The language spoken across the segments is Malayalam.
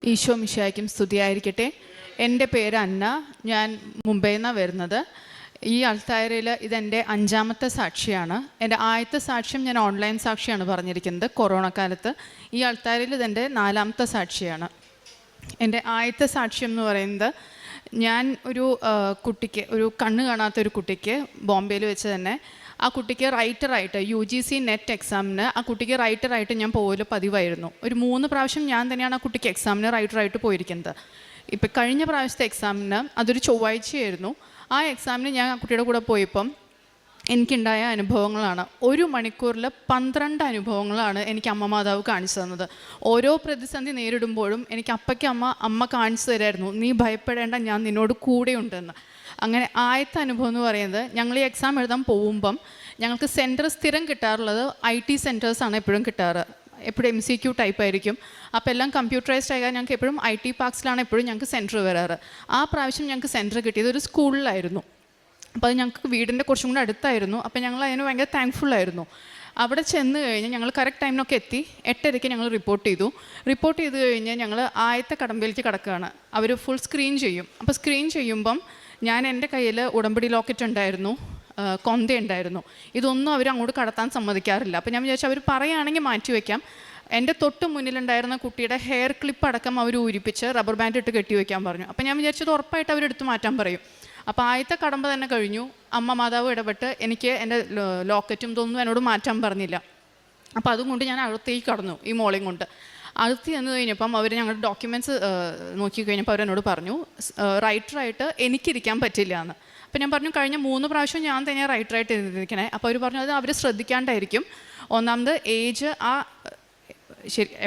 ഈശോ മിശിഹായ്ക്കും സ്തുതിയായിരിക്കട്ടെ. എൻ്റെ പേര് അന്ന. ഞാൻ മുംബൈയിൽ നിന്നാണ് വരുന്നത്. ഈ അൾത്താരയിൽ ഇതെൻ്റെ 5ാമത്തെ സാക്ഷിയാണ്. എൻ്റെ ആദ്യത്തെ സാക്ഷ്യം ഞാൻ ഓൺലൈൻ സാക്ഷിയാണ് പറഞ്ഞിരിക്കുന്നത് കൊറോണ കാലത്ത്. ഈ അൾത്താരയിൽ ഇതെൻ്റെ 4ാമത്തെ സാക്ഷിയാണ്. എൻ്റെ ആദ്യത്തെ സാക്ഷ്യം എന്ന് പറയുന്നത്, ഞാൻ ഒരു കണ്ണ് കാണാത്തൊരു കുട്ടിക്ക് ബോംബെയിൽ വെച്ച് തന്നെ ആ കുട്ടിക്ക് റൈറ്ററായിട്ട് UGC നെറ്റ് എക്സാമിന് ആ കുട്ടിക്ക് റൈറ്ററായിട്ട് ഞാൻ പോകല് പതിവായിരുന്നു. ഒരു 3 പ്രാവശ്യം ഞാൻ തന്നെയാണ് ആ കുട്ടിക്ക് എക്സാമിന് റൈറ്ററായിട്ട് പോയിരിക്കുന്നത്. ഇപ്പം കഴിഞ്ഞ പ്രാവശ്യത്തെ എക്സാമിന് അതൊരു ചൊവ്വാഴ്ചയായിരുന്നു. ആ എക്സാമിന് ഞാൻ ആ കുട്ടിയുടെ കൂടെ പോയപ്പം എനിക്കുണ്ടായ അനുഭവങ്ങളാണ്. 1 മണിക്കൂറിൽ 12 അനുഭവങ്ങളാണ് എനിക്ക് അമ്മ മാതാവ് കാണിച്ചു തന്നത്. ഓരോ പ്രതിസന്ധി നേരിടുമ്പോഴും എനിക്ക് അമ്മ കാണിച്ചു തരായിരുന്നു, നീ ഭയപ്പെടേണ്ട, ഞാൻ നിന്നോട് കൂടെയുണ്ടെന്ന്. അങ്ങനെ ആദ്യത്തെ അനുഭവം എന്ന് പറയുന്നത്, ഞങ്ങൾ ഈ എക്സാം എഴുതാൻ പോകുമ്പം ഞങ്ങൾക്ക് സെൻറ്റർ സ്ഥിരം കിട്ടാറുള്ളത് IT സെൻറ്റേഴ്സാണ് എപ്പോഴും കിട്ടാറ്. എപ്പോഴും MCQ ടൈപ്പ് ആയിരിക്കും. അപ്പോൾ എല്ലാം കമ്പ്യൂട്ടറൈസ്ഡ് ആയാൽ ഞങ്ങൾക്ക് എപ്പോഴും IT പാർക്സിലാണ് എപ്പോഴും ഞങ്ങൾക്ക് സെൻറ്റർ വരാറ്. ആ പ്രാവശ്യം ഞങ്ങൾക്ക് സെൻറ്റർ കിട്ടിയത് ഒരു സ്കൂളിലായിരുന്നു. അപ്പോൾ അത് ഞങ്ങൾക്ക് വീടിൻ്റെ കുറച്ചും കൂടെ അടുത്തായിരുന്നു. അപ്പോൾ ഞങ്ങൾ അതിന് ഭയങ്കര താങ്ക്ഫുള്ളായിരുന്നു. അവിടെ ചെന്ന് കഴിഞ്ഞ് ഞങ്ങൾ കറക്റ്റ് ടൈമിനൊക്കെ എത്തി. 8:30 ഞങ്ങൾ റിപ്പോർട്ട് ചെയ്ത് കഴിഞ്ഞ് ഞങ്ങൾ ആദ്യത്തെ കടമ്പിലേക്ക് കിടക്കുകയാണ്. അവർ ഫുൾ സ്ക്രീൻ ചെയ്യും. അപ്പോൾ സ്ക്രീൻ ചെയ്യുമ്പം എൻ്റെ കയ്യിൽ ഉടമ്പടി ലോക്കറ്റ് ഉണ്ടായിരുന്നു, കൊന്ത ഉണ്ടായിരുന്നു. ഇതൊന്നും അവർ അങ്ങോട്ട് കടത്താൻ സമ്മതിക്കാറില്ല. അപ്പോൾ ഞാൻ വിചാരിച്ചു അവർ പറയുകയാണെങ്കിൽ മാറ്റി വയ്ക്കാം. എൻ്റെ തൊട്ട് മുന്നിലുണ്ടായിരുന്ന കുട്ടിയുടെ ഹെയർ ക്ലിപ്പ് അടക്കം അവർ ഊരിപ്പിച്ച് റബ്ബർ ബാൻഡ് ഇട്ട് കെട്ടി വയ്ക്കാൻ പറഞ്ഞു. അപ്പോൾ ഞാൻ വിചാരിച്ചത് ഉറപ്പായിട്ട് അവരെടുത്ത് മാറ്റാൻ പറയും. അപ്പോൾ ആദ്യത്തെ കടമ്പ തന്നെ കഴിഞ്ഞു. അമ്മ മാതാവ് ഇടപെട്ട് എനിക്ക് എൻ്റെ ലോക്കറ്റും ഇതൊന്നും എന്നോട് മാറ്റാൻ പറഞ്ഞില്ല. അപ്പോൾ അതുകൊണ്ട് ഞാൻ അകത്തേക്ക് കടന്നു, ഈ മോളെയും കൊണ്ട്. അടുത്ത് ചെന്ന് കഴിഞ്ഞപ്പം അവർ ഞങ്ങളുടെ ഡോക്യുമെൻറ്റ്സ് നോക്കി കഴിഞ്ഞപ്പോൾ അവരെന്നോട് പറഞ്ഞു, റൈറ്ററായിട്ട് എനിക്കിരിക്കാൻ പറ്റില്ല എന്ന്. അപ്പോൾ ഞാൻ പറഞ്ഞു, കഴിഞ്ഞ 3 പ്രാവശ്യം ഞാൻ തന്നെയാണ് റൈറ്ററായിട്ട് ഇരുന്നിരിക്കണേ. അപ്പോൾ അവർ പറഞ്ഞു, അത് അവർ ശ്രദ്ധിക്കാണ്ടായിരിക്കും. ഒന്നാമത് ഏജ്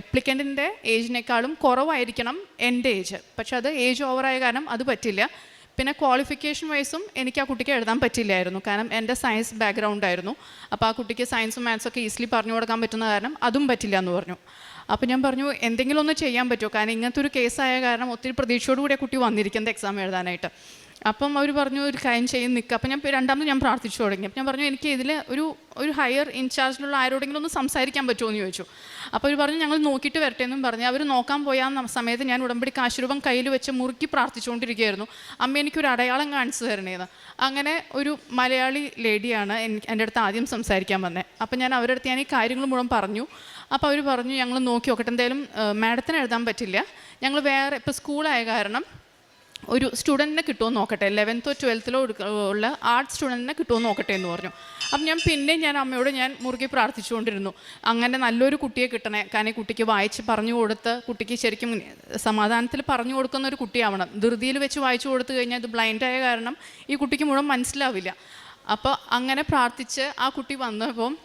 അപ്ലിക്കൻറ്റിൻ്റെ ഏജിനേക്കാളും കുറവായിരിക്കണം എൻ്റെ ഏജ്. പക്ഷെ അത് ഏജ് ഓവറായ കാരണം അത് പറ്റില്ല. പിന്നെ ക്വാളിഫിക്കേഷൻ വൈസും എനിക്ക് ആ കുട്ടിക്ക് എഴുതാൻ പറ്റില്ലായിരുന്നു, കാരണം എൻ്റെ സയൻസ് ബാക്ക്ഗ്രൗണ്ട് ആയിരുന്നു. അപ്പോൾ ആ കുട്ടിക്ക് സയൻസും മാത്സൊക്കെ ഈസിലി പറഞ്ഞു കൊടുക്കാൻ പറ്റുന്ന കാരണം അതും പറ്റില്ല എന്ന് പറഞ്ഞു. അപ്പോൾ ഞാൻ പറഞ്ഞു, എന്തെങ്കിലും ഒന്ന് ചെയ്യാൻ പറ്റുമോ, കാരണം ഇങ്ങനത്തെ ഒരു കേസായ കാരണം ഒത്തിരി പ്രതീക്ഷയോടുകൂടി ആ കുട്ടി വന്നിരിക്കുന്നത് എക്സാം എഴുതാനായിട്ട്. അപ്പം അവർ പറഞ്ഞു, ഒരു കാര്യം ചെയ്ത് നിൽക്കുക. അപ്പം രണ്ടാമത് ഞാൻ പ്രാർത്ഥിച്ചു തുടങ്ങി. അപ്പം ഞാൻ പറഞ്ഞു, എനിക്ക് ഇതിൽ ഒരു ഹയർ ഇൻചാർജിലുള്ള ആരോടെങ്കിലും ഒന്ന് സംസാരിക്കാൻ പറ്റുമോ എന്ന് ചോദിച്ചു. അപ്പോൾ അവർ പറഞ്ഞു, ഞങ്ങൾ നോക്കിയിട്ട് വരട്ടെ എന്നും പറഞ്ഞ് അവർ നോക്കാൻ പോയ സമയത്ത് ഞാൻ ഉടമ്പടി കാശുരൂപം കയ്യിൽ വെച്ച് മുറുക്കി പ്രാർത്ഥിച്ചുകൊണ്ടിരിക്കുകയായിരുന്നു, അമ്മ എനിക്കൊരു അടയാളം കാണിച്ചു തരണേന്ന്. അങ്ങനെ ഒരു മലയാളി ലേഡിയാണ് എൻ്റെ അടുത്ത് ആദ്യം സംസാരിക്കാൻ വന്നത്. അപ്പം ഞാൻ അവരുടെ അടുത്ത് ഞാൻ ഈ കാര്യങ്ങൾ മുഴുവൻ പറഞ്ഞു. അപ്പോൾ അവർ പറഞ്ഞു, ഞങ്ങൾ നോക്കി നോക്കട്ടെ, എന്തായാലും മാഡത്തിന് എഴുതാൻ പറ്റില്ല, ഞങ്ങൾ വേറെ ഇപ്പോൾ സ്കൂളായ കാരണം ഒരു സ്റ്റുഡൻറ്റിനെ കിട്ടുമോ നോക്കട്ടെ, 11th or 12th ഉള്ള ആർട്സ് സ്റ്റുഡൻറ്റിനെ കിട്ടുമോ നോക്കട്ടെ എന്ന് പറഞ്ഞു. അപ്പം ഞാൻ അമ്മയോട് മുറുകെ പ്രാർത്ഥിച്ചുകൊണ്ടിരുന്നു, അങ്ങനെ നല്ലൊരു കുട്ടിയെ കിട്ടണേ, കാരണം കുട്ടിക്ക് വായിച്ച് പറഞ്ഞു കൊടുത്ത് കുട്ടിക്ക് ശരിക്കും സമാധാനത്തിൽ പറഞ്ഞു കൊടുക്കുന്ന ഒരു കുട്ടിയാവണം. ധൃതിയിൽ വെച്ച് വായിച്ചു കൊടുത്തു കഴിഞ്ഞാൽ ഇത് ബ്ലൈൻഡായ കാരണം ഈ കുട്ടിക്ക് മുഴുവൻ മനസ്സിലാവില്ല. അപ്പോൾ അങ്ങനെ പ്രാർത്ഥിച്ച് ആ കുട്ടി വന്നപ്പം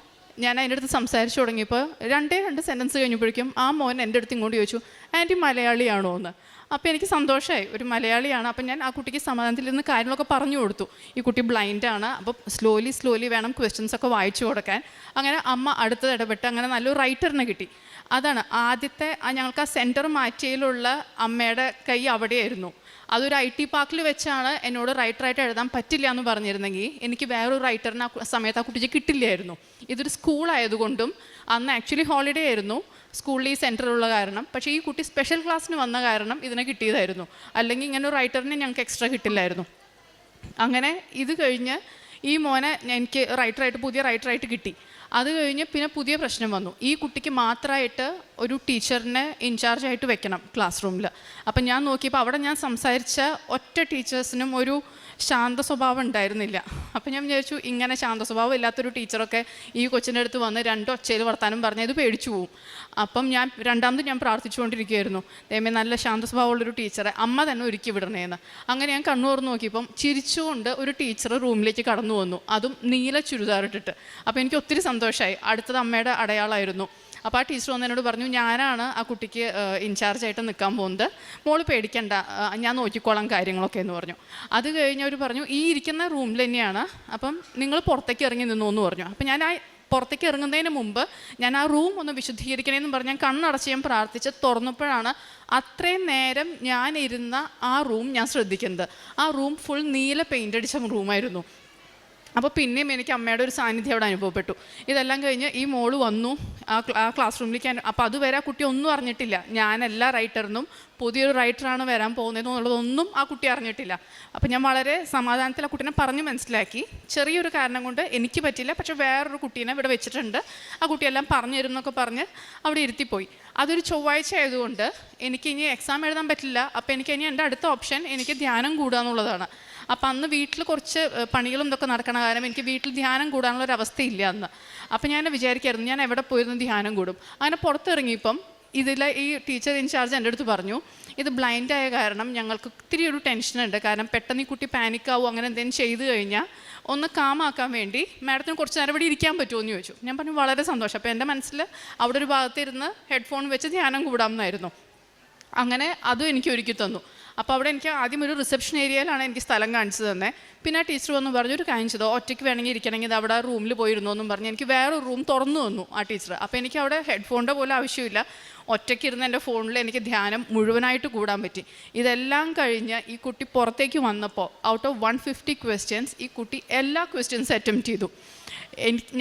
ഞാൻ അതിൻ്റെ അടുത്ത് സംസാരിച്ച് തുടങ്ങിയപ്പോൾ 2 സെൻറ്റൻസ് കഴിഞ്ഞപ്പോഴേക്കും ആ മോൻ എൻ്റെ അടുത്ത് ഇങ്ങോട്ട് ചോദിച്ചു, ആൻറ്റി മലയാളിയാണോ എന്ന്. അപ്പോൾ എനിക്ക് സന്തോഷമായി, ഒരു മലയാളിയാണ്. അപ്പം ഞാൻ ആ കുട്ടിക്ക് സമാധാനത്തിൽ നിന്ന് കാര്യങ്ങളൊക്കെ പറഞ്ഞു കൊടുത്തു. ഈ കുട്ടി ബ്ലൈൻഡാണ്, അപ്പോൾ സ്ലോലി വേണം ക്വസ്റ്റ്യൻസൊക്കെ വായിച്ചു കൊടുക്കാൻ. അങ്ങനെ അമ്മ അടുത്തത് ഇടപെട്ട് അങ്ങനെ നല്ലൊരു റൈറ്ററിനെ കിട്ടി. അതാണ് ആദ്യത്തെ ഞങ്ങൾക്ക് ആ സെൻറ്റർ മാറ്റിയതിലുള്ള അമ്മയുടെ കൈ അവിടെയായിരുന്നു. അതൊരു IT പാർക്കിൽ വെച്ചാണ് എന്നോട് റൈറ്ററായിട്ട് എഴുതാൻ പറ്റില്ല എന്ന് പറഞ്ഞിരുന്നെങ്കിൽ എനിക്ക് വേറൊരു റൈറ്ററിനെ ആ സമയത്ത് ആ കുട്ടിക്ക് കിട്ടില്ലായിരുന്നു. ഇതൊരു സ്കൂളായതുകൊണ്ടും അന്ന് ആക്ച്വലി ഹോളിഡേ ആയിരുന്നു സ്കൂളിൽ ഈ സെൻറ്ററുള്ള കാരണം. പക്ഷേ ഈ കുട്ടി സ്പെഷ്യൽ ക്ലാസ്സിന് വന്ന കാരണം ഇതിനെ കിട്ടിയതായിരുന്നു, അല്ലെങ്കിൽ ഇങ്ങനെ ഒരു റൈറ്ററിനെ ഞങ്ങൾക്ക് എക്സ്ട്രാ കിട്ടില്ലായിരുന്നു. അങ്ങനെ ഇത് കഴിഞ്ഞ് ഈ മോനെ എനിക്ക് പുതിയ റൈറ്ററായിട്ട് കിട്ടി. അത് കഴിഞ്ഞ് പിന്നെ പുതിയ പ്രശ്നം വന്നു, ഈ കുട്ടിക്ക് മാത്രമായിട്ട് ഒരു ടീച്ചറിനെ ഇൻചാർജായിട്ട് വെക്കണം ക്ലാസ് റൂമിൽ. അപ്പം ഞാൻ നോക്കിയപ്പോൾ അവിടെ ഞാൻ സംസാരിച്ച ഒറ്റ ടീച്ചേഴ്സിനും ഒരു ശാന്ത സ്വഭാവം ഉണ്ടായിരുന്നില്ല. അപ്പം ഞാൻ വിചാരിച്ചു, ഇങ്ങനെ ശാന്ത സ്വഭാവം ഇല്ലാത്തൊരു ടീച്ചറൊക്കെ ഈ കൊച്ചിൻ്റെ അടുത്ത് വന്ന് 2 ഒച്ചയിൽ വർത്താനം പറഞ്ഞാൽ ഇത് പേടിച്ചു പോവും. അപ്പം രണ്ടാമത് ഞാൻ പ്രാർത്ഥിച്ചുകൊണ്ടിരിക്കുകയായിരുന്നു, ദൈവമേ നല്ല ശാന്ത സ്വഭാവമുള്ളൊരു ടീച്ചറെ അമ്മ തന്നെ ഒരുക്കി വിടണേന്ന്. അങ്ങനെ ഞാൻ കണ്ണു തുറന്ന് നോക്കിയപ്പം ചിരിച്ചുകൊണ്ട് ഒരു ടീച്ചർ റൂമിലേക്ക് കടന്നു വന്നു, അതും നീല ചുരിദാറിട്ടിട്ട്. അപ്പോൾ എനിക്ക് ഒത്തിരി സന്തോഷമായി. അടുത്തത് അമ്മയുടെ അടയാളമായിരുന്നു. അപ്പോൾ ആ ടീച്ചർ വന്ന് എന്നോട് പറഞ്ഞു, ഞാനാണ് ആ കുട്ടിക്ക് ഇൻചാർജായിട്ട് നിൽക്കാൻ പോകുന്നത്, മോള് പേടിക്കണ്ട, ഞാൻ നോക്കിക്കോളാം കാര്യങ്ങളൊക്കെ എന്ന് പറഞ്ഞു. അത് കഴിഞ്ഞ് അവർ പറഞ്ഞു, ഈ ഇരിക്കുന്ന റൂമിൽ തന്നെയാണ്, അപ്പം നിങ്ങൾ പുറത്തേക്ക് ഇറങ്ങി നിന്നു എന്ന് പറഞ്ഞു. അപ്പം ഞാൻ പുറത്തേക്ക് ഇറങ്ങുന്നതിന് മുമ്പ് ഞാൻ ആ റൂം ഒന്ന് വിശുദ്ധീകരിക്കണമെന്ന് പറഞ്ഞ് ഞാൻ കണ്ണടച്ച് ഞാൻ പ്രാർത്ഥിച്ച് തുറന്നപ്പോഴാണ് അത്രയും നേരം ഞാൻ ഇരുന്ന ആ റൂം ഞാൻ ശ്രദ്ധിക്കുന്നത്. ആ റൂം ഫുൾ നീല പെയിൻ്റ് അടിച്ച റൂമായിരുന്നു. അപ്പോൾ പിന്നെയും എനിക്ക് അമ്മയുടെ ഒരു സാന്നിധ്യം അവിടെ അനുഭവപ്പെട്ടു. ഇതെല്ലാം കഴിഞ്ഞ് ഈ മോള് വന്നു ആ ക്ലാസ് റൂമിലേക്ക്. അപ്പോൾ അതുവരെ ആ കുട്ടി ഒന്നും അറിഞ്ഞിട്ടില്ല, ഞാൻ എല്ലാ റൈറ്ററിനും പുതിയൊരു റൈറ്ററാണ് വരാൻ പോകുന്നത് എന്നുള്ളതൊന്നും ആ കുട്ടി അറിഞ്ഞിട്ടില്ല. അപ്പോൾ ഞാൻ വളരെ സമാധാനത്തിൽ ആ കുട്ടീനെ പറഞ്ഞ് മനസ്സിലാക്കി. ചെറിയൊരു കാരണം കൊണ്ട് എനിക്ക് പറ്റില്ല, പക്ഷേ വേറൊരു കുട്ടീനെ ഇവിടെ വെച്ചിട്ടുണ്ട്, ആ കുട്ടിയെല്ലാം പറഞ്ഞു തരുമെന്നൊക്കെ പറഞ്ഞ് അവിടെ ഇരുത്തിപ്പോയി. അതൊരു ചൊവ്വാഴ്ച ആയതുകൊണ്ട് എനിക്ക് ഇനി എക്സാം എഴുതാൻ പറ്റില്ല. അപ്പോൾ എനിക്ക് ഇനി എൻ്റെ അടുത്ത ഓപ്ഷൻ എനിക്ക് ധ്യാനം കൂടുക എന്നുള്ളതാണ്. അപ്പം അന്ന് വീട്ടിൽ കുറച്ച് പണികളും ഇതൊക്കെ നടക്കണ കാരണം എനിക്ക് വീട്ടിൽ ധ്യാനം കൂടാനുള്ളൊരവസ്ഥയില്ല അന്ന്. അപ്പം ഞാൻ വിചാരിക്കായിരുന്നു ഞാൻ എവിടെ പോയിരുന്നു ധ്യാനം കൂടും. അങ്ങനെ പുറത്തിറങ്ങിയപ്പം ഈ ടീച്ചർ ഇൻചാർജ് എൻ്റെ അടുത്ത് പറഞ്ഞു, ഇത് ബ്ലൈൻഡായ കാരണം ഞങ്ങൾക്ക് ഒത്തിരി ഒരു ടെൻഷനുണ്ട്. കാരണം പെട്ടെന്ന് ഈ കുട്ടി പാനിക്കാവും, അങ്ങനെ എന്തെങ്കിലും ചെയ്തു കഴിഞ്ഞാൽ ഒന്ന് കാമാക്കാൻ വേണ്ടി മാഡത്തിന് കുറച്ച് നേരം ഇവിടെ ഇരിക്കാൻ പറ്റുമോ എന്ന് ചോദിച്ചു. ഞാൻ പറഞ്ഞു വളരെ സന്തോഷം. അപ്പോൾ എൻ്റെ മനസ്സിൽ അവിടെ ഒരു ഭാഗത്തിരുന്ന് ഹെഡ്ഫോൺ വെച്ച് ധ്യാനം കൂടാമെന്നായിരുന്നു. അങ്ങനെ അതും എനിക്ക് ഒരുക്കി തന്നു. അപ്പോൾ അവിടെ എനിക്ക് ആദ്യം ഒരു റിസപ്ഷൻ ഏരിയയിലാണ് എനിക്ക് സ്ഥലം കാണിച്ചു തന്നെ. പിന്നെ ആ ടീച്ചർ വന്ന് പറഞ്ഞു, ഒരു കാര്യം ചെയ്തോ, ഒറ്റയ്ക്ക് വേണമെങ്കിൽ ഇരിക്കണമെങ്കിൽ അവിടെ റൂമിൽ പോയിരുന്നു എന്നും പറഞ്ഞ് എനിക്ക് വേറൊരു റൂം തുറന്നു തന്നു ആ ടീച്ചർ. അപ്പോൾ എനിക്ക് അവിടെ ഹെഡ്ഫോണിൻ്റെ പോലെ ആവശ്യമില്ല, ഒറ്റയ്ക്ക് ഇരുന്ന് എൻ്റെ ഫോണിൽ എനിക്ക് ധ്യാനം മുഴുവനായിട്ട് കൂടാൻ പറ്റി. ഇതെല്ലാം കഴിഞ്ഞ് ഈ കുട്ടി പുറത്തേക്ക് വന്നപ്പോൾ ഔട്ട് ഓഫ് 150 ക്വസ്റ്റ്യൻസ് ഈ കുട്ടി എല്ലാ ക്വസ്റ്റ്യൻസ് അറ്റംപ്റ്റ് ചെയ്തു.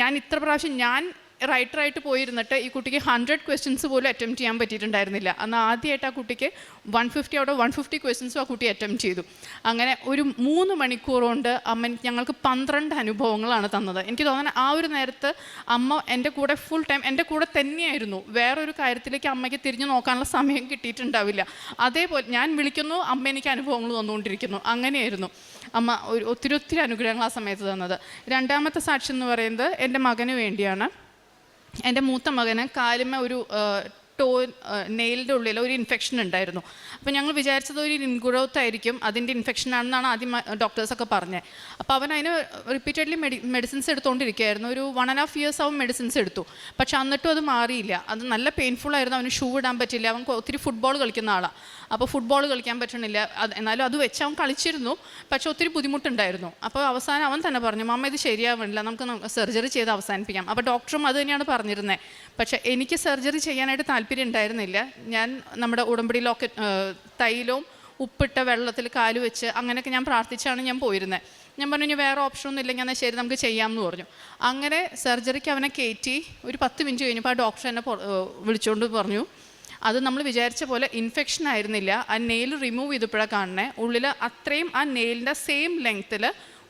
ഞാൻ ഇത്ര പ്രാവശ്യം ഞാൻ റൈറ്ററായിട്ട് പോയിരുന്നിട്ട് ഈ കുട്ടിക്ക് 100 ക്വസ്റ്റ്യൻസ് പോലും അറ്റംപ്റ്റ് ചെയ്യാൻ പറ്റിയിട്ടുണ്ടായിരുന്നില്ല. അന്ന് ആദ്യമായിട്ട് ആ കുട്ടിക്ക് 150 ഔട്ട് ഓഫ് 150 ക്വസ്റ്റ്യൻസും ആ കുട്ടി അറ്റംപ്റ്റ് ചെയ്തു. അങ്ങനെ ഒരു 3 മണിക്കൂർ കൊണ്ട് അമ്മ ഞങ്ങൾക്ക് 12 അനുഭവങ്ങളാണ് തന്നത്. എനിക്ക് തോന്നുന്നത് ആ ഒരു നേരത്ത് അമ്മ എൻ്റെ കൂടെ ഫുൾ ടൈം എൻ്റെ കൂടെ തന്നെയായിരുന്നു. വേറൊരു കാര്യത്തിലേക്ക് അമ്മയ്ക്ക് തിരിഞ്ഞു നോക്കാനുള്ള സമയം കിട്ടിയിട്ടുണ്ടാവില്ല. അതേപോലെ ഞാൻ വിളിക്കുന്നു, അമ്മ എനിക്ക് അനുഭവങ്ങൾ തന്നുകൊണ്ടിരിക്കുന്നു. അങ്ങനെയായിരുന്നു അമ്മ ഒത്തിരി അനുഗ്രഹങ്ങൾ ആ സമയത്ത് തന്നത്. രണ്ടാമത്തെ സാക്ഷി എന്ന് പറയുന്നത് എൻ്റെ മകന് വേണ്ടിയാണ്. എൻ്റെ മൂത്ത മകന് കാലുമ്മ ഒരു നെയിലിൻ്റെ ഉള്ളിൽ ഒരു ഇൻഫെക്ഷൻ ഉണ്ടായിരുന്നു. അപ്പോൾ ഞങ്ങൾ വിചാരിച്ചത് ഒരു ഇൻഗ്രോത്ത് ആയിരിക്കും, അതിൻ്റെ ഇൻഫെക്ഷൻ ആണെന്നാണ് ആദ്യം ഡോക്ടേഴ്സൊക്കെ പറഞ്ഞത്. അപ്പോൾ അവൻ അതിന് റിപ്പീറ്റഡ്ലി മെഡിസിൻസ് എടുത്തുകൊണ്ടിരിക്കുകയായിരുന്നു. ഒരു 1.5 years അവൻ മെഡിസിൻസ് എടുത്തു. പക്ഷെ എന്നിട്ടും അത് മാറിയില്ല. അത് നല്ല പെയിൻഫുൾ ആയിരുന്നു. അവന് ഷൂ ഇടാൻ പറ്റില്ല. അവൻ ഒത്തിരി ഫുട്ബോൾ കളിക്കുന്ന ആളാണ്. അപ്പോൾ ഫുട്ബോൾ കളിക്കാൻ പറ്റണില്ല. എന്നാലും അത് വെച്ച് അവൻ കളിച്ചിരുന്നു, പക്ഷെ ഒത്തിരി ബുദ്ധിമുട്ടുണ്ടായിരുന്നു. അപ്പോൾ അവസാനം അവൻ തന്നെ പറഞ്ഞു, മമ്മ ഇത് ശരിയാവില്ല, നമുക്ക് സർജറി ചെയ്ത് അവസാനിപ്പിക്കാം. അപ്പോൾ ഡോക്ടറും അത് തന്നെയാണ് പറഞ്ഞിരുന്നത്. പക്ഷേ എനിക്ക് സർജറി ചെയ്യാനായിട്ട് താല്പര്യം ഉണ്ടായിരുന്നില്ല. ഞാൻ നമ്മുടെ ഉടമ്പടിയിലൊക്കെ തൈലവും ഉപ്പിട്ട വെള്ളത്തിൽ കാല് വെച്ച് അങ്ങനെയൊക്കെ ഞാൻ പ്രാർത്ഥിച്ചാണ് ഞാൻ പോയിരുന്നത്. ഞാൻ പറഞ്ഞു, ഇനി വേറെ ഓപ്ഷനൊന്നും ഇല്ലെങ്കിൽ എന്നാൽ ശരി നമുക്ക് ചെയ്യാമെന്ന് പറഞ്ഞു. അങ്ങനെ സർജറിക്ക് അവനെ കയറ്റി ഒരു 10 മിനിറ്റ് കഴിഞ്ഞപ്പോൾ ആ ഡോക്ടർ എന്നെ വിളിച്ചുകൊണ്ട് പറഞ്ഞു, അത് നമ്മൾ വിചാരിച്ച പോലെ ഇൻഫെക്ഷൻ ആയിരുന്നില്ല, ആ നെയിൽ റിമൂവ് ചെയ്തപ്പോഴാണ് കാണുന്നത്, ഉള്ളിൽ അത്രയും ആ നെയിലിൻ്റെ സെയിം ലെങ്ത്തിൽ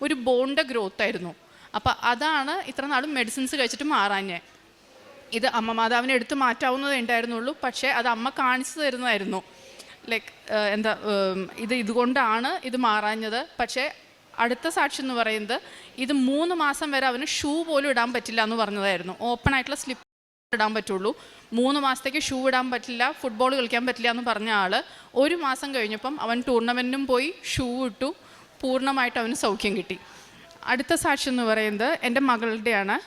ഒരു ബോണിൻ്റെ ഗ്രോത്ത് ആയിരുന്നു. അപ്പോൾ അതാണ് ഇത്ര നാളും മെഡിസിൻസ് കഴിച്ചിട്ട് മാറാഞ്ഞേ. ഇത് അമ്മ മാതാവിനെ എടുത്ത് മാറ്റാവുന്നതേ ഉണ്ടായിരുന്നുള്ളൂ, പക്ഷേ അത് അമ്മ കാണിച്ചു തരുന്നതായിരുന്നു. ലൈക്ക് ഇതുകൊണ്ടാണ് ഇത് മാറാഞ്ഞത്. പക്ഷേ അടുത്ത സാക്ഷി എന്ന് പറയുന്നത് ഇത് 3 മാസം വരെ അവന് ഷൂ പോലും ഇടാൻ പറ്റില്ല എന്ന് പറഞ്ഞതായിരുന്നു. ഓപ്പൺ ആയിട്ടുള്ള സ്ലിപ്പ് ഇടാൻ പറ്റുള്ളൂ, 3 മാസത്തേക്ക് ഷൂ ഇടാൻ പറ്റില്ല, ഫുട്ബോൾ കളിക്കാൻ പറ്റില്ല എന്ന് പറഞ്ഞ ആൾ 1 മാസം കഴിഞ്ഞപ്പം അവൻ ടൂർണമെൻറ്റിനും പോയി, ഷൂ ഇട്ടു, പൂർണ്ണമായിട്ട് അവന് സൗഖ്യം കിട്ടി. അടുത്ത സാക്ഷി എന്ന് പറയുന്നത് എൻ്റെ മകളുടെയാണ്.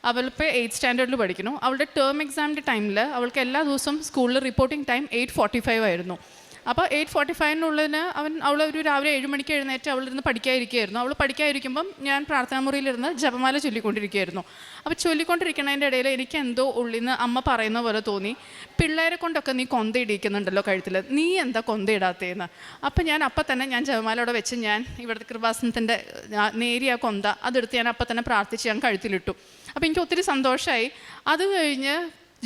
അവളിപ്പോൾ 8th സ്റ്റാൻഡേർഡിൽ പഠിക്കുന്നു. അവളുടെ ടേം എക്സാമിൻ്റെ ടൈമിൽ അവൾക്ക് എല്ലാ ദിവസവും സ്കൂളിൽ റിപ്പോർട്ടിംഗ് ടൈം 8:45 ആയിരുന്നു. അപ്പോൾ 8:45 അവൾ ഒരു രാവിലെ 7 മണിക്ക് എഴുന്നേറ്റ് അവളിരുന്ന് പഠിക്കാതിരിക്കുകയായിരുന്നു. അവൾ പഠിക്കാതിരിക്കുമ്പം ഞാൻ പ്രാർത്ഥനാ മുറിയിലിരുന്ന് ജപമാല ചൊല്ലിക്കൊണ്ടിരിക്കുകയായിരുന്നു. അപ്പോൾ ചൊല്ലിക്കൊണ്ടിരിക്കുന്നതിൻ്റെ ഇടയിൽ എനിക്ക് എന്തോ ഉള്ളിൽ നിന്ന് അമ്മ പറയുന്ന പോലെ തോന്നി, പിള്ളേരെ കൊണ്ടൊക്കെ നീ കൊന്തയിടിക്കുന്നുണ്ടല്ലോ കഴുത്തിൽ, നീ എന്താ കൊന്തയിടാത്തേന്ന്. അപ്പം തന്നെ ഞാൻ ജപമാലയോടെ വെച്ച് ഞാൻ ഇവിടുത്തെ കൃപാസനത്തിൻ്റെ നേരിയ കൊന്ത അതെടുത്ത് ഞാൻ അപ്പം തന്നെ പ്രാർത്ഥിച്ച് ഞാൻ കഴുത്തിലിട്ടു. അപ്പോൾ എനിക്ക് ഒത്തിരി സന്തോഷമായി. അത് കഴിഞ്ഞ്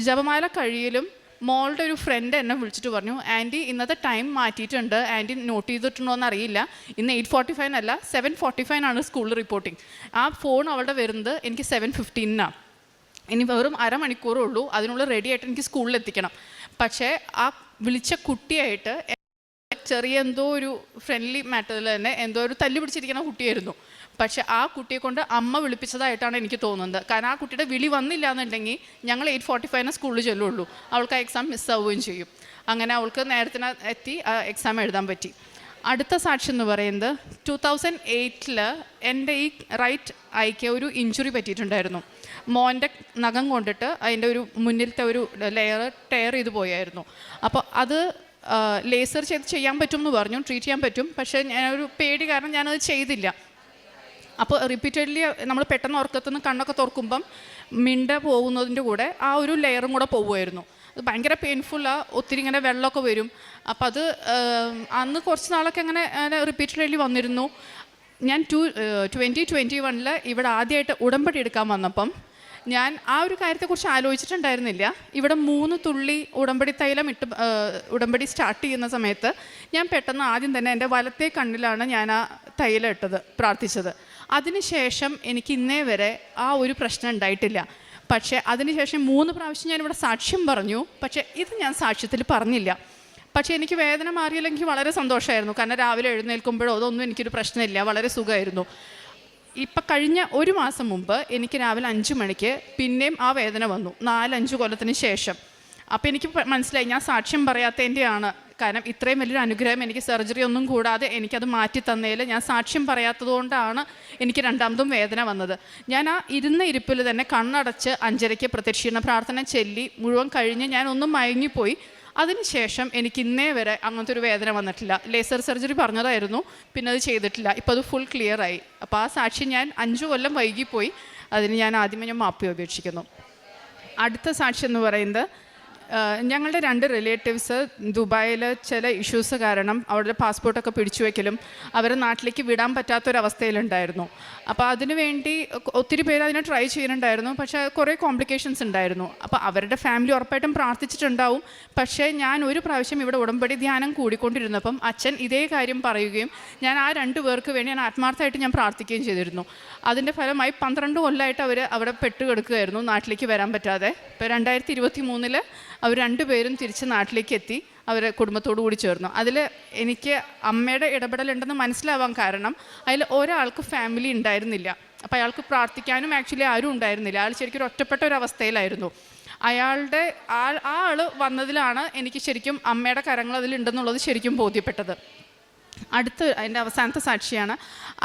ജപമാല കഴിയലും മോളുടെ ഒരു ഫ്രണ്ട് എന്നെ വിളിച്ചിട്ട് പറഞ്ഞു, ആൻറ്റി ഇന്നത്തെ ടൈം മാറ്റിയിട്ടുണ്ട്, ആൻറ്റി നോട്ട് ചെയ്തിട്ടുണ്ടോ എന്ന് അറിയില്ല, ഇന്ന് 8:45 അല്ല 7:45 സ്കൂളിൽ റിപ്പോർട്ടിങ്. ആ ഫോൺ അവളുടെ വരുന്നത് എനിക്ക് 7:15. ഇനി വെറും അരമണിക്കൂറേ ഉള്ളൂ, അതിനുള്ള റെഡി ആയിട്ട് എനിക്ക് സ്കൂളിൽ എത്തിക്കണം. പക്ഷേ ആ വിളിച്ച കുട്ടിയായിട്ട് ചെറിയ എന്തോ ഒരു ഫ്രണ്ട്ലി മാറ്ററിൽ തന്നെ എന്തോ ഒരു തല്ലി പിടിച്ചിരിക്കുന്ന കുട്ടിയായിരുന്നു. പക്ഷേ ആ കുട്ടിയെ കൊണ്ട് അമ്മ വിളിപ്പിച്ചതായിട്ടാണ് എനിക്ക് തോന്നുന്നത്. കാരണം ആ കുട്ടിയുടെ വിളി വന്നില്ല എന്നുണ്ടെങ്കിൽ ഞങ്ങൾ 8:45 സ്കൂളിൽ ചെല്ലുള്ളൂ, അവൾക്ക് ആ എക്സാം മിസ്സാവുകയും ചെയ്യും. അങ്ങനെ അവൾക്ക് നേരത്തിന് എത്തി ആ എക്സാം എഴുതാൻ പറ്റി. അടുത്ത സാക്ഷി എന്ന് പറയുന്നത് 2008 എൻ്റെ ഈ റൈറ്റ് ഐക്ക് ഒരു ഇഞ്ചുറി പറ്റിയിട്ടുണ്ടായിരുന്നു. മോൻ്റെ നഖം കൊണ്ടിട്ട് അതിൻ്റെ ഒരു മുന്നിലത്തെ ഒരു ലെയർ ടയർ ചെയ്ത് പോയായിരുന്നു. അപ്പോൾ അത് ലേസർ ചെയ്യാൻ പറ്റും എന്ന് പറഞ്ഞു, ട്രീറ്റ് ചെയ്യാൻ പറ്റും. പക്ഷേ ഞാനൊരു പേടി കാരണം ഞാനത് ചെയ്തില്ല. അപ്പോൾ റിപ്പീറ്റഡ്ലി നമ്മൾ പെട്ടെന്ന് ഉറക്കത്തുനിന്ന് കണ്ണൊക്കെ തുറക്കുമ്പം മിണ്ട പോകുന്നതിൻ്റെ കൂടെ ആ ഒരു ലെയറും കൂടെ പോകുമായിരുന്നു. അത് ഭയങ്കര പെയിൻഫുള്ളാണ്, ഒത്തിരി ഇങ്ങനെ വെള്ളമൊക്കെ വരും. അപ്പം അത് അന്ന് കുറച്ച് നാളൊക്കെ അങ്ങനെ റിപ്പീറ്റഡ്ലി വന്നിരുന്നു. ഞാൻ 2021 ഇവിടെ ആദ്യമായിട്ട് ഉടമ്പടി എടുക്കാൻ വന്നപ്പം ഞാൻ ആ ഒരു കാര്യത്തെക്കുറിച്ച് ആലോചിച്ചിട്ടുണ്ടായിരുന്നില്ല. ഇവിടെ 3 തുള്ളി ഉടമ്പടി തൈലം ഇട്ട് ഉടമ്പടി സ്റ്റാർട്ട് ചെയ്യുന്ന സമയത്ത് ഞാൻ പെട്ടെന്ന് ആദ്യം തന്നെ എൻ്റെ വലത്തെ കണ്ണിലാണ് ഞാൻ ആ തൈലം ഇട്ടത്, പ്രാർത്ഥിച്ചത്. അതിനുശേഷം എനിക്ക് ഇന്നേ വരെ ആ ഒരു പ്രശ്നം ഉണ്ടായിട്ടില്ല. പക്ഷേ അതിനുശേഷം 3 പ്രാവശ്യം ഞാനിവിടെ സാക്ഷ്യം പറഞ്ഞു. പക്ഷേ ഇത് ഞാൻ സാക്ഷ്യത്തിൽ പറഞ്ഞില്ല. പക്ഷേ എനിക്ക് വേദന മാറിയില്ലെങ്കിൽ വളരെ സന്തോഷമായിരുന്നു. കാരണം രാവിലെ എഴുന്നേൽക്കുമ്പോഴോ അതൊന്നും എനിക്കൊരു പ്രശ്നമില്ല, വളരെ സുഖമായിരുന്നു. ഇപ്പം കഴിഞ്ഞ 1 മാസം മുമ്പ് എനിക്ക് രാവിലെ 5 മണിക്ക് പിന്നെയും ആ വേദന വന്നു, 4-5 കൊല്ലത്തിന് ശേഷം. അപ്പോൾ എനിക്ക് മനസ്സിലായി ഞാൻ സാക്ഷ്യം പറയാത്തതിൻ്റെയാണ്. കാരണം ഇത്രയും വലിയൊരു അനുഗ്രഹം എനിക്ക് സർജറി ഒന്നും കൂടാതെ എനിക്കത് മാറ്റി തന്നതിൽ ഞാൻ സാക്ഷ്യം പറയാത്തതുകൊണ്ടാണ് എനിക്ക് രണ്ടാമതും വേദന വന്നത്. ഞാൻ ആ ഇരുന്ന ഇരിപ്പിൽ തന്നെ കണ്ണടച്ച് 5:30 പ്രത്യക്ഷീകരണ പ്രാർത്ഥന ചൊല്ലി മുഴുവൻ കഴിഞ്ഞ് ഞാൻ ഒന്നും മയങ്ങിപ്പോയി. അതിനുശേഷം എനിക്ക് ഇന്നേ വരെ അങ്ങനത്തെ ഒരു വേദന വന്നിട്ടില്ല. ലേസർ സർജറി പറഞ്ഞതായിരുന്നു, പിന്നെ അത് ചെയ്തിട്ടില്ല. ഇപ്പോൾ അത് ഫുൾ ക്ലിയറായി. അപ്പോൾ ആ സാക്ഷി ഞാൻ 5 കൊല്ലം വൈകിപ്പോയി. അതിന് ഞാൻ ആദ്യമേ മാപ്പി അപേക്ഷിക്കുന്നു. അടുത്ത സാക്ഷി എന്ന് പറയുന്നത് ഞങ്ങളുടെ 2 റിലേറ്റീവ്സ് ദുബായിൽ ചില ഇഷ്യൂസ് കാരണം അവരുടെ പാസ്പോർട്ടൊക്കെ പിടിച്ചു വയ്ക്കലും അവരെ നാട്ടിലേക്ക് വിടാൻ പറ്റാത്തൊരവസ്ഥയിലുണ്ടായിരുന്നു. അപ്പോൾ അതിനുവേണ്ടി ഒത്തിരി പേര് അതിനെ ട്രൈ ചെയ്യുന്നുണ്ടായിരുന്നു. പക്ഷേ കുറേ കോംപ്ലിക്കേഷൻസ് ഉണ്ടായിരുന്നു. അപ്പോൾ അവരുടെ ഫാമിലി ഉറപ്പായിട്ടും പ്രാർത്ഥിച്ചിട്ടുണ്ടാവും. പക്ഷേ ഞാൻ ഒരു പ്രാവശ്യം ഇവിടെ ഉടമ്പടി ധ്യാനം കൂടിക്കൊണ്ടിരുന്നപ്പം അച്ഛൻ ഇതേ കാര്യം പറയുകയും ഞാൻ ആ 2 പേർക്ക് വേണ്ടി ഞാൻ ആത്മാർത്ഥമായിട്ട് ഞാൻ പ്രാർത്ഥിക്കുകയും ചെയ്തിരുന്നു. അതിൻ്റെ ഫലമായി 12 കൊല്ലമായിട്ട് അവർ അവിടെ പെട്ടുകിടക്കുകയായിരുന്നു, നാട്ടിലേക്ക് വരാൻ പറ്റാതെ. ഇപ്പോൾ 2023 അവർ 2 പേരും തിരിച്ച് നാട്ടിലേക്ക് എത്തി, അവർ കുടുംബത്തോടു കൂടി ചേർന്നു. അതിൽ എനിക്ക് അമ്മയുടെ ഇടപെടലുണ്ടെന്ന് മനസ്സിലാവാൻ കാരണം അതിൽ ഒരാൾക്ക് ഫാമിലി ഉണ്ടായിരുന്നില്ല. അപ്പോൾ അയാൾക്ക് പ്രാർത്ഥിക്കാനും ആക്ച്വലി ആരും ഉണ്ടായിരുന്നില്ല. അയാൾ ശരിക്കും ഒരു ഒറ്റപ്പെട്ട ഒരു അവസ്ഥയിലായിരുന്നു. അയാളുടെ ആൾ വന്നതിലാണ് എനിക്ക് ശരിക്കും അമ്മയുടെ കരങ്ങൾ അതിലുണ്ടെന്നുള്ളത് ശരിക്കും ബോധ്യപ്പെട്ടത്. അടുത്ത എൻ്റെ അവസാനത്തെ സാക്ഷിയാണ്.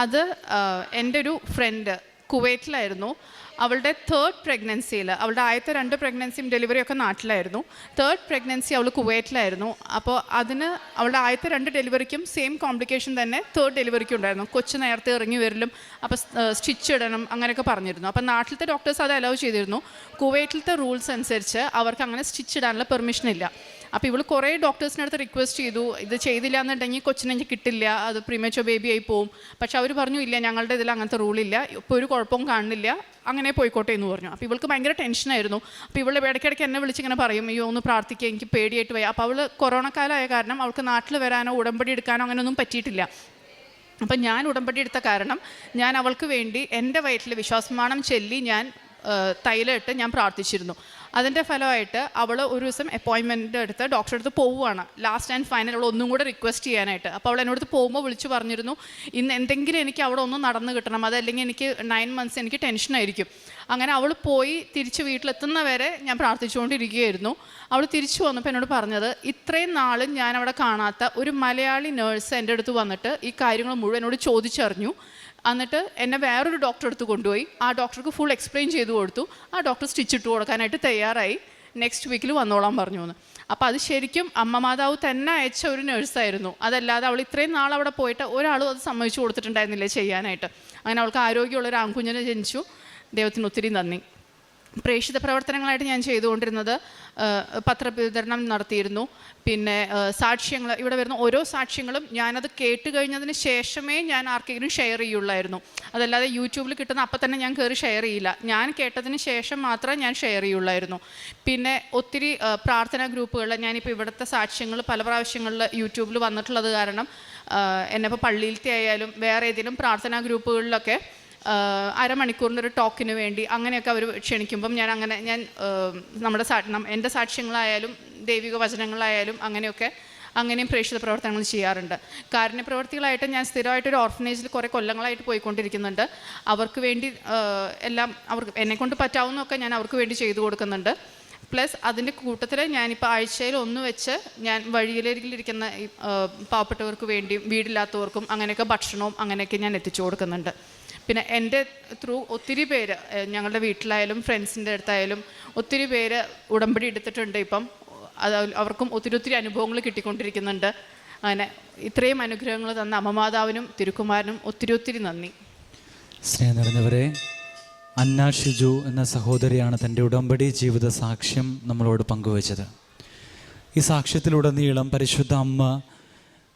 അത് എൻ്റെ ഒരു ഫ്രണ്ട് കുവൈറ്റിലായിരുന്നു. അവളുടെ 3rd പ്രഗ്നൻസിയിൽ, അവളുടെ ആദ്യത്തെ 2 പ്രഗ്നൻസിയും ഡെലിവറിയൊക്കെ നാട്ടിലായിരുന്നു. 3rd പ്രഗ്നൻസി അവൾ കുവൈറ്റിലായിരുന്നു. അപ്പോൾ അതിന് അവളുടെ ആദ്യത്തെ 2 ഡെലിവറിക്കും സെയിം കോംപ്ലിക്കേഷൻ തന്നെ 3rd ഡെലിവറിക്കും ഉണ്ടായിരുന്നു. കൊച്ചു നേരത്തെ ഇറങ്ങി വരലും അപ്പോൾ സ്റ്റിച്ച് ഇടണം അങ്ങനെയൊക്കെ പറഞ്ഞിരുന്നു. അപ്പോൾ നാട്ടിലത്തെ ഡോക്ടേഴ്സ് അത് അലൗ ചെയ്തിരുന്നു. കുവൈറ്റിലത്തെ റൂൾസ് അനുസരിച്ച് അവർക്ക് അങ്ങനെ സ്റ്റിച്ച് ഇടാനുള്ള പെർമിഷൻ ഇല്ല. അപ്പോൾ ഇവൾ കുറേ ഡോക്ടേഴ്സിനടുത്ത് റിക്വസ്റ്റ് ചെയ്തു, ഇത് ചെയ്തില്ല എന്നുണ്ടെങ്കിൽ കൊച്ചിനെനിക്ക് കിട്ടില്ല, അത് പ്രീമേച്ചർ ബേബി ആയി പോവും. പക്ഷെ അവർ പറഞ്ഞു ഇല്ല, ഞങ്ങളുടെ ഇതിൽ അങ്ങനത്തെ റൂളില്ല, ഇപ്പോൾ ഒരു കുഴപ്പവും കാണുന്നില്ല, അങ്ങനെ പോയിക്കോട്ടെ എന്ന് പറഞ്ഞു. അപ്പോൾ ഇവൾക്ക് ഭയങ്കര ടെൻഷനായിരുന്നു. അപ്പോൾ ഇവൾ ഇടയ്ക്കിടയ്ക്ക് എന്നെ വിളിച്ചിങ്ങനെ പറയും, അയ്യോ ഒന്ന് പ്രാർത്ഥിക്കുക, എനിക്ക് പേടിയായിട്ട് പോയി. അപ്പോൾ അവൾ കൊറോണ കാലമായ കാരണം അവൾക്ക് നാട്ടിൽ വരാനോ ഉടമ്പടി എടുക്കാനോ അങ്ങനെയൊന്നും പറ്റിയിട്ടില്ല. അപ്പം ഞാൻ ഉടമ്പടി എടുത്ത കാരണം ഞാൻ അവൾക്ക് വേണ്ടി എൻ്റെ വയറ്റിൽ വിശ്വാസമാണം ചൊല്ലി ഞാൻ തൈലമിട്ട് ഞാൻ പ്രാർത്ഥിച്ചിരുന്നു. അതിൻ്റെ ഫലമായിട്ട് അവൾ ഒരു ദിവസം അപ്പോയിൻമെൻറ്റ് എടുത്ത് ഡോക്ടറെ അടുത്ത് പോവുകയാണ്, ലാസ്റ്റ് ആൻഡ് ഫൈനൽ അവൾ ഒന്നും കൂടെ റിക്വസ്റ്റ് ചെയ്യാനായിട്ട്. അപ്പോൾ അവൾ എന്നോട് പോകുമ്പോൾ വിളിച്ച് പറഞ്ഞിരുന്നു, ഇന്ന് എന്തെങ്കിലും എനിക്ക് അവിടെ ഒന്ന് നടന്ന് കിട്ടണം, അതല്ലെങ്കിൽ എനിക്ക് 9 months എനിക്ക് ടെൻഷനായിരിക്കും. അങ്ങനെ അവൾ പോയി തിരിച്ച് വീട്ടിലെത്തുന്നവരെ ഞാൻ പ്രാർത്ഥിച്ചുകൊണ്ടിരിക്കുകയായിരുന്നു. അവൾ തിരിച്ചു വന്നപ്പോൾ എന്നോട് പറഞ്ഞത്, ഇത്രയും നാളും ഞാൻ അവിടെ കാണാത്ത ഒരു മലയാളി നേഴ്സ് എൻ്റെ അടുത്ത് വന്നിട്ട് ഈ കാര്യങ്ങൾ മുഴുവൻ എന്നോട് ചോദിച്ചറിഞ്ഞു. എന്നിട്ട് എന്നെ വേറൊരു ഡോക്ടറെ അടുത്ത് കൊണ്ടുപോയി. ആ ഡോക്ടർക്ക് ഫുൾ എക്സ്പ്ലെയിൻ ചെയ്ത് കൊടുത്തു. ആ ഡോക്ടർ സ്റ്റിച്ച് ഇട്ട് കൊടുക്കാനായിട്ട് തയ്യാറായി. നെക്സ്റ്റ് വീക്കിൽ വന്നോളാൻ പറഞ്ഞു എന്ന്. അപ്പോൾ അത് ശരിക്കും അമ്മ മാതാവ് തന്നെ അയച്ച ഒരു നേഴ്സായിരുന്നു. അതല്ലാതെ അവൾ ഇത്രയും നാൾ അവിടെ പോയിട്ട് ഒരാളും അത് സമ്മതിച്ചു കൊടുത്തിട്ടുണ്ടായിരുന്നില്ല ചെയ്യാനായിട്ട്. അങ്ങനെ അവൾക്ക് ആരോഗ്യമുള്ളൊരു ആൺകുഞ്ഞിനെ ജനിച്ചു. ദൈവത്തിന് ഒത്തിരി നന്ദി. പ്രേക്ഷിത പ്രവർത്തനങ്ങളായിട്ട് ഞാൻ ചെയ്തുകൊണ്ടിരുന്നത് പത്രവിതരണം നടത്തിയിരുന്നു. പിന്നെ സാക്ഷ്യങ്ങൾ, ഇവിടെ വരുന്ന ഓരോ സാക്ഷ്യങ്ങളും ഞാനത് കേട്ട് കഴിഞ്ഞതിന് ശേഷമേ ഞാൻ ആർക്കെങ്കിലും ഷെയർ ചെയ്യുള്ളായിരുന്നു. അതല്ലാതെ യൂട്യൂബിൽ കിട്ടുന്ന അപ്പം തന്നെ ഞാൻ കയറി ഷെയർ ചെയ്യില്ല. ഞാൻ കേട്ടതിന് ശേഷം മാത്രമേ ഞാൻ ഷെയർ ചെയ്യുള്ളായിരുന്നു. പിന്നെ ഒത്തിരി പ്രാർത്ഥനാ ഗ്രൂപ്പുകളിൽ ഞാനിപ്പോൾ ഇവിടുത്തെ സാക്ഷ്യങ്ങൾ പല പ്രാവശ്യങ്ങളിൽ യൂട്യൂബിൽ വന്നിട്ടുള്ളത് കാരണം എന്നെ ഇപ്പോൾ പള്ളിയിലത്തെ ആയാലും വേറെ ഏതെങ്കിലും പ്രാർത്ഥനാ ഗ്രൂപ്പുകളിലൊക്കെ അരമണിക്കൂറിലൊരു ടോക്കിന് വേണ്ടി അങ്ങനെയൊക്കെ അവർ ക്ഷണിക്കുമ്പം ഞാൻ നമ്മുടെ എൻ്റെ സാക്ഷ്യങ്ങളായാലും ദൈവിക വചനങ്ങളായാലും അങ്ങനെയും പ്രേക്ഷിത പ്രവർത്തനങ്ങൾ ചെയ്യാറുണ്ട്. കാരുണ്യപ്രവർത്തികളായിട്ട് ഞാൻ സ്ഥിരമായിട്ടൊരു ഓർഫനേജിൽ കുറേ കൊല്ലങ്ങളായിട്ട് പോയിക്കൊണ്ടിരിക്കുന്നുണ്ട്. അവർക്ക് വേണ്ടി എല്ലാം അവർക്ക് എന്നെക്കൊണ്ട് പറ്റാവുന്നതൊക്കെ ഞാൻ അവർക്ക് വേണ്ടി ചെയ്തു കൊടുക്കുന്നുണ്ട്. പ്ലസ് അതിൻ്റെ കൂട്ടത്തിൽ ഞാനിപ്പോൾ ആഴ്ചയിൽ 1 വെച്ച് ഞാൻ വഴിയിലിരിക്കുന്ന പാവപ്പെട്ടവർക്ക് വേണ്ടിയും വീടില്ലാത്തവർക്കും അങ്ങനെയൊക്കെ ഭക്ഷണവും അങ്ങനെയൊക്കെ ഞാൻ എത്തിച്ചു കൊടുക്കുന്നുണ്ട്. പിന്നെ എൻ്റെ ത്രൂ ഒത്തിരി പേര് ഞങ്ങളുടെ വീട്ടിലായാലും ഫ്രണ്ട്സിൻ്റെ അടുത്തായാലും ഒത്തിരി പേര് ഉടമ്പടി എടുത്തിട്ടുണ്ട്. ഇപ്പം അത് അവർക്കും ഒത്തിരി അനുഭവങ്ങൾ കിട്ടിക്കൊണ്ടിരിക്കുന്നുണ്ട്. അങ്ങനെ ഇത്രയും അനുഗ്രഹങ്ങൾ തന്ന അമ്മമാതാവിനും തിരുക്കുമാരനും ഒത്തിരി നന്ദി. സ്നേഹം നിറഞ്ഞവരെ, അന്ന ഷിജു എന്ന സഹോദരിയാണ് തൻ്റെ ഉടമ്പടി ജീവിത സാക്ഷ്യം നമ്മളോട് പങ്കുവച്ചത്. ഈ സാക്ഷ്യത്തിലുടനീളം പരിശുദ്ധ അമ്മ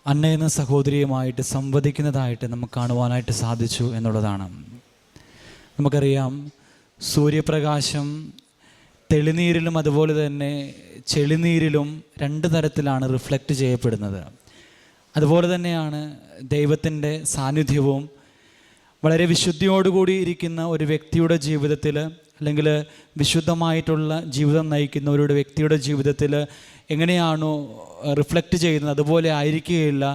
അന്ന എന്ന സഹോദരിയുമായിട്ട് സംവദിക്കുന്നതായിട്ട് നമുക്ക് കാണുവാനായിട്ട് സാധിച്ചു എന്നുള്ളതാണ്. നമുക്കറിയാം, സൂര്യപ്രകാശം തെളിനീരിലും അതുപോലെ തന്നെ ചെളിനീരിലും രണ്ട് തരത്തിലാണ് റിഫ്ലക്റ്റ് ചെയ്യപ്പെടുന്നത്. അതുപോലെ തന്നെയാണ് ദൈവത്തിൻ്റെ സാന്നിധ്യവും വളരെ വിശുദ്ധിയോടുകൂടി ഇരിക്കുന്ന ഒരു വ്യക്തിയുടെ ജീവിതത്തിൽ, അല്ലെങ്കിൽ വിശുദ്ധമായിട്ടുള്ള ജീവിതം നയിക്കുന്ന ഒരു വ്യക്തിയുടെ ജീവിതത്തിൽ എങ്ങനെയാണോ റിഫ്ലക്റ്റ് ചെയ്യുന്നത് അതുപോലെ ആയിരിക്കുകയില്ല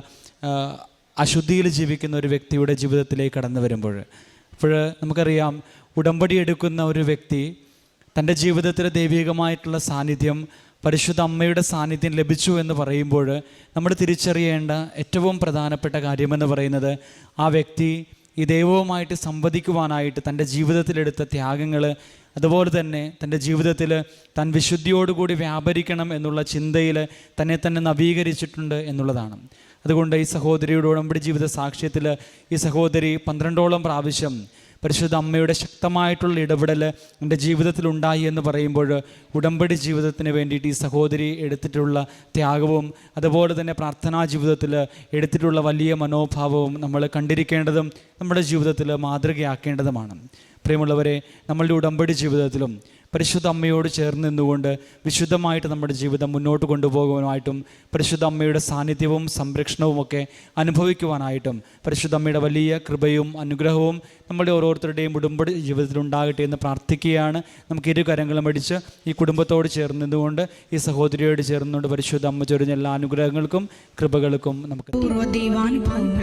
അശുദ്ധിയിൽ ജീവിക്കുന്ന ഒരു വ്യക്തിയുടെ ജീവിതത്തിലേക്ക് കടന്നു വരുമ്പോൾ. അപ്പോൾ നമുക്കറിയാം, ഉടമ്പടി എടുക്കുന്ന ഒരു വ്യക്തി തൻ്റെ ജീവിതത്തിലെ ദൈവികമായിട്ടുള്ള സാന്നിധ്യം, പരിശുദ്ധ അമ്മയുടെ സാന്നിധ്യം ലഭിച്ചു എന്ന് പറയുമ്പോൾ നമ്മൾ തിരിച്ചറിയേണ്ട ഏറ്റവും പ്രധാനപ്പെട്ട കാര്യമെന്ന് പറയുന്നത് ആ വ്യക്തി ഈ ദൈവവുമായിട്ട് സംവദിക്കുവാനായിട്ട് തൻ്റെ ജീവിതത്തിലെടുത്ത ത്യാഗങ്ങൾ, അതുപോലെ തന്നെ തൻ്റെ ജീവിതത്തിൽ താൻ വിശുദ്ധിയോടുകൂടി വ്യാപരിക്കണം എന്നുള്ള ചിന്തയിൽ തന്നെ തന്നെ നവീകരിച്ചിട്ടുണ്ട് എന്നുള്ളതാണ്. അതുകൊണ്ട് ഈ സഹോദരിയുടെ ഉടമ്പടി ജീവിത സാക്ഷ്യത്തിൽ ഈ സഹോദരി 12ഓളം പ്രാവശ്യം പരിശുദ്ധ അമ്മയുടെ ശക്തമായിട്ടുള്ള ഇടപെടൽ എൻ്റെ ജീവിതത്തിലുണ്ടായി എന്ന് പറയുമ്പോൾ ഉടമ്പടി ജീവിതത്തിന് വേണ്ടിയിട്ട് ഈ സഹോദരി എടുത്തിട്ടുള്ള ത്യാഗവും അതുപോലെ തന്നെ പ്രാർത്ഥനാ ജീവിതത്തിൽ എടുത്തിട്ടുള്ള വലിയ മനോഭാവവും നമ്മൾ കണ്ടിരിക്കേണ്ടതും നമ്മുടെ ജീവിതത്തിൽ മാതൃകയാക്കേണ്ടതുമാണ്. പ്രിയമുള്ളവരെ, നമ്മളുടെ ഉടമ്പടി ജീവിതത്തിലും പരിശുദ്ധ അമ്മയോട് ചേർന്ന് നിന്നുകൊണ്ട് വിശുദ്ധമായിട്ട് നമ്മുടെ ജീവിതം മുന്നോട്ട് കൊണ്ടുപോകുവാനായിട്ടും പരിശുദ്ധ അമ്മയുടെ സാന്നിധ്യവും സംരക്ഷണവും ഒക്കെ അനുഭവിക്കുവാനായിട്ടും പരിശുദ്ധ അമ്മയുടെ വലിയ കൃപയും അനുഗ്രഹവും നമ്മുടെ ഓരോരുത്തരുടെയും ഉടമ്പടി ജീവിതത്തിൽ ഉണ്ടാകട്ടെ എന്ന് പ്രാർത്ഥിക്കുകയാണ്. നമുക്ക് ഇരു കരങ്ങളും അടിച്ച് ഈ കുടുംബത്തോട് ചേർന്ന് നിന്നുകൊണ്ട് ഈ സഹോദരിയോട് ചേർന്നുകൊണ്ട് പരിശുദ്ധ അമ്മ ചൊരിഞ്ഞ എല്ലാ അനുഗ്രഹങ്ങൾക്കും കൃപകൾക്കും നമുക്ക്